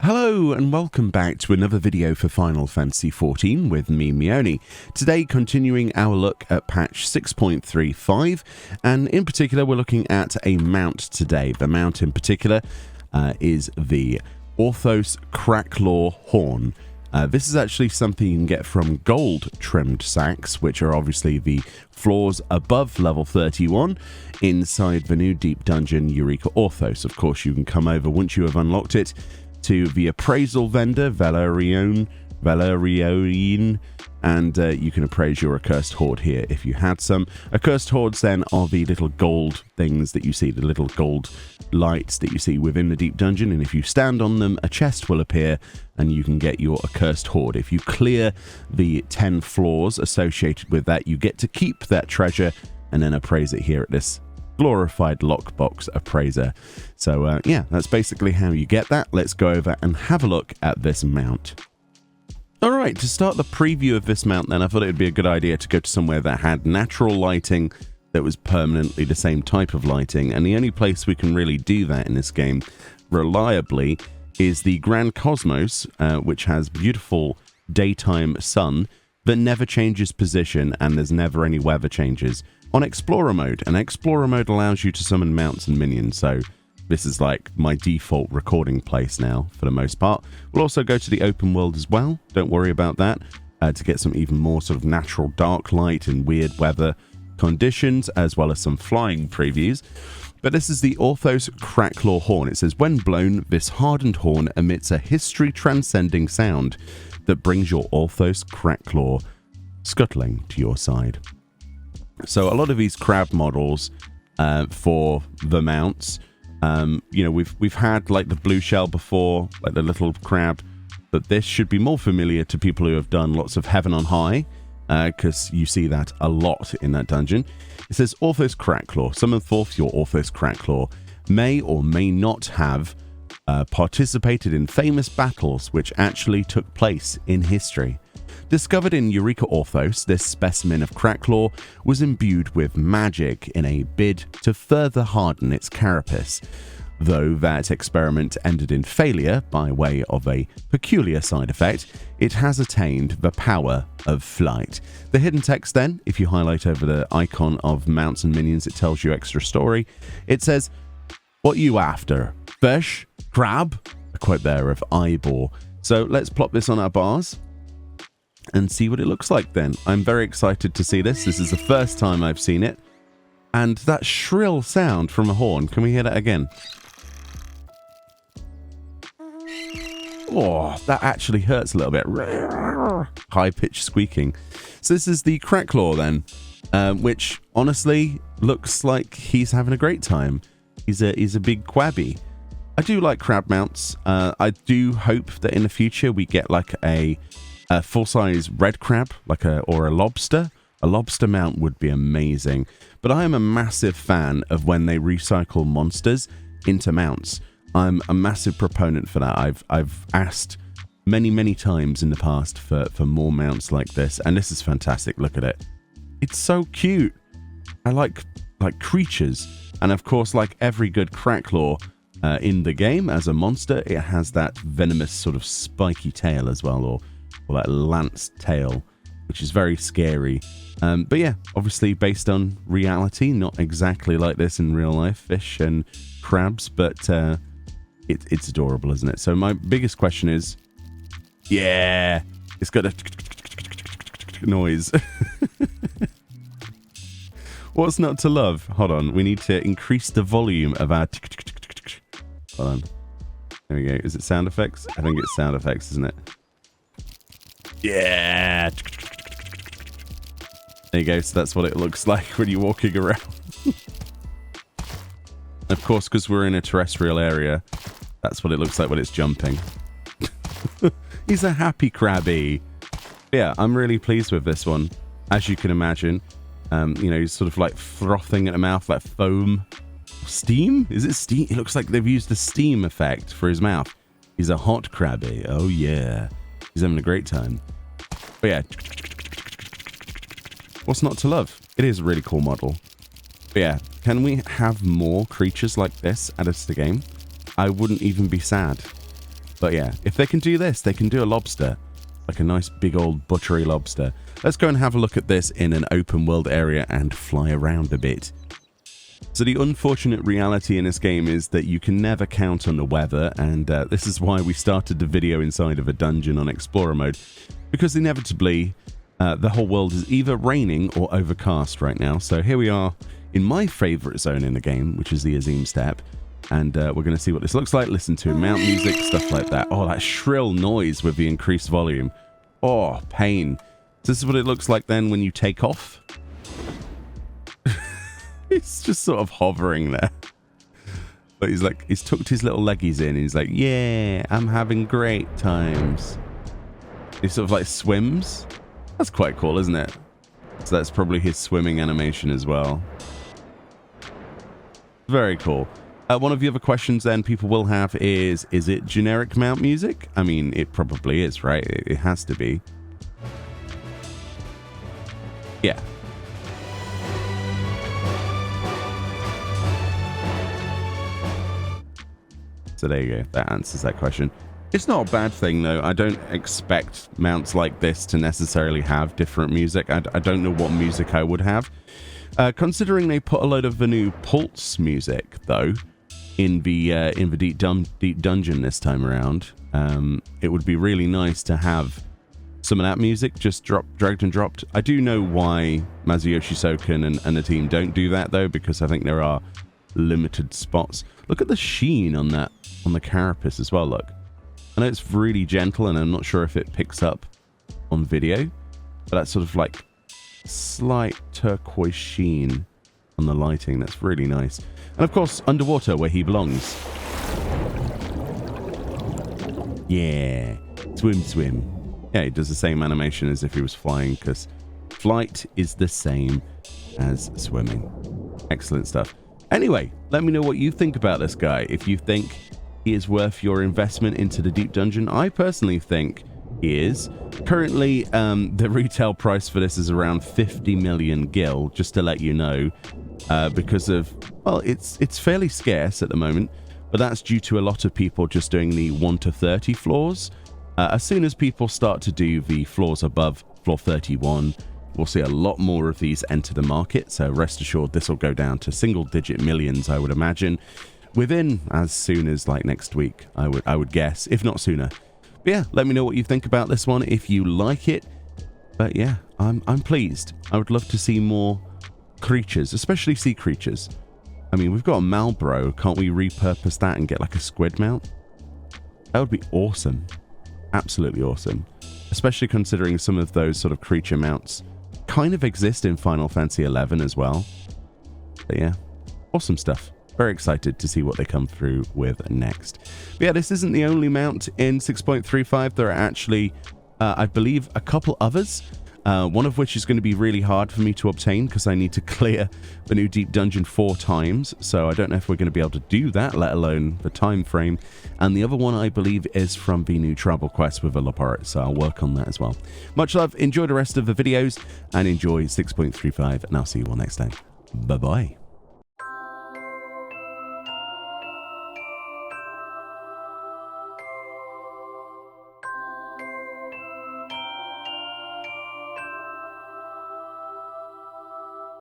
Hello and welcome back to another video for Final Fantasy XIV with me, Meoni. Today continuing our look at patch 6.35, and in particular we're looking at a mount today. The mount in particular is the Orthos Craklaw horn. This is actually something you can get from gold trimmed sacks, which are obviously the floors above level 31 inside the new deep dungeon Eureka Orthos. Of course, you can come over once you have unlocked it to the appraisal vendor Valerion, and you can appraise your Accursed Hoard here if you had some. Accursed Hoards then are the little gold things that you see, the little gold lights that you see within the deep dungeon, and if you stand on them, a chest will appear and you can get your Accursed Hoard. If you clear the 10 floors associated with that, you get to keep that treasure and then appraise it here at this glorified lockbox appraiser. So yeah, that's basically how you get that. Let's go over and have a look at this mount. Alright, to start the preview of this mount then, I thought it would be a good idea to go to somewhere that had natural lighting that was permanently the same type of lighting, and the only place we can really do that in this game reliably is the Grand Cosmos, which has beautiful daytime sun that never changes position and there's never any weather changes on Explorer mode, and Explorer mode allows you to summon mounts and minions, so this is like my default recording place now for the most part. We'll also go to the open world as well, don't worry about that, to get some even more sort of natural dark light and weird weather conditions, as well as some flying previews. But this is the Orthos Craklaw horn. It says, when blown, this hardened horn emits a history-transcending sound that brings your Orthos Craklaw scuttling to your side. So a lot of these crab models for the mounts, you know, we've had like the blue shell before, like the little crab, but this should be more familiar to people who have done lots of Heaven on High, because you see that a lot in that dungeon. It says, Orthos Craklaw, summon forth your Orthos Craklaw, may or may not have participated in famous battles which actually took place in history. Discovered in Eureka Orthos, this specimen of Craklaw was imbued with magic in a bid to further harden its carapace. Though that experiment ended in failure by way of a peculiar side effect, it has attained the power of flight. The hidden text then, if you highlight over the icon of mounts and minions, it tells you extra story. It says, what you after? Fish? Crab? A quote there of Eyeball. So let's plop this on our bars and see what it looks like then. I'm very excited to see this. This is the first time I've seen it. And that shrill sound from a horn, can we hear that again? Oh, that actually hurts a little bit. High-pitched squeaking. So this is the Craklaw then, which honestly looks like he's having a great time. He's a big quabby. I do like crab mounts. I do hope that in the future we get like a full-size red crab, like or a lobster. A lobster mount would be amazing. But I am a massive fan of when they recycle monsters into mounts. I'm a massive proponent for that. I've asked many times in the past for more mounts like this, and this is fantastic. Look at it. It's so cute. I like creatures, and of course, like every good Craklaw in the game as a monster, it has that venomous sort of spiky tail as well, or that lance tail, which is very scary. But yeah, obviously based on reality, not exactly like this in real life, fish and crabs, but it's adorable, isn't it? So my biggest question is, yeah, it's got a noise. What's not to love? Hold on, we need to increase the volume of our hold on. There we go. Is it sound effects? I think it's sound effects, isn't it? Yeah. There you go. So that's what it looks like when you're walking around. Of course, because we're in a terrestrial area, that's what it looks like when it's jumping. He's a happy crabby. Yeah, I'm really pleased with this one. As you can imagine, you know, he's sort of like frothing at the mouth like foam. Steam? Is it steam? It looks like they've used the steam effect for his mouth. He's a hot crabby. Oh, yeah. He's having a great time. But yeah. What's not to love? It is a really cool model. But yeah, can we have more creatures like this added to the game? I wouldn't even be sad. But yeah, if they can do this, they can do a lobster. Like a nice big old buttery lobster. Let's go and have a look at this in an open world area and fly around a bit. So the unfortunate reality in this game is that you can never count on the weather, and this is why we started the video inside of a dungeon on Explorer mode, because inevitably the whole world is either raining or overcast right now. So here we are in my favourite zone in the game, which is the Azim Steppe, and we're going to see what this looks like, listen to mount music, stuff like that. Oh, that shrill noise with the increased volume. Oh, pain. So this is what it looks like then when you take off. He's just sort of hovering there. But he's like, he's tucked his little leggies in and he's like, yeah, I'm having great times. He sort of like swims. That's quite cool, isn't it? So that's probably his swimming animation as well. Very cool. One of the other questions then people will have is it generic mount music? I mean, it probably is, right? It has to be. Yeah. So there you go. That answers that question. It's not a bad thing, though. I don't expect mounts like this to necessarily have different music. I don't know what music I would have. Considering they put a load of the new Pulse music, though, in the deep dungeon this time around, it would be really nice to have some of that music just dragged and dropped. I do know why Masayoshi Soken and the team don't do that, though, because I think there are limited spots. Look at the sheen on that, on the carapace as well, look. I know it's really gentle, and I'm not sure if it picks up on video, but that sort of like slight turquoise sheen on the lighting, that's really nice. And of course, underwater where he belongs. Yeah, swim, swim. Yeah, he does the same animation as if he was flying, because flight is the same as swimming. Excellent stuff. Anyway, let me know what you think about this guy. If you think he is worth your investment into the deep dungeon, I personally think he is. Currently, the retail price for this is around 50 million gil, just to let you know, because of, well, it's fairly scarce at the moment, but that's due to a lot of people just doing the 1 to 30 floors. As soon as people start to do the floors above floor 31, we'll see a lot more of these enter the market, so rest assured this will go down to single-digit millions, I would imagine, within as soon as like next week, I would guess, if not sooner. But yeah, let me know what you think about this one if you like it. But yeah, I'm pleased. I would love to see more creatures, especially sea creatures. I mean, we've got a Malbro. Can't we repurpose that and get like a squid mount? That would be awesome. Absolutely awesome. Especially considering some of those sort of creature mounts kind of exist in Final Fantasy XI as well. But yeah, awesome stuff. Very excited to see what they come through with next. But yeah, this isn't the only mount in 6.35. There are actually, I believe, a couple others. One of which is going to be really hard for me to obtain because I need to clear the new deep dungeon 4 times. So I don't know if we're going to be able to do that, let alone the time frame. And the other one, I believe, is from the new travel quest with a laboratory. So I'll work on that as well. Much love. Enjoy the rest of the videos and enjoy 6.35. And I'll see you all next time. Bye-bye.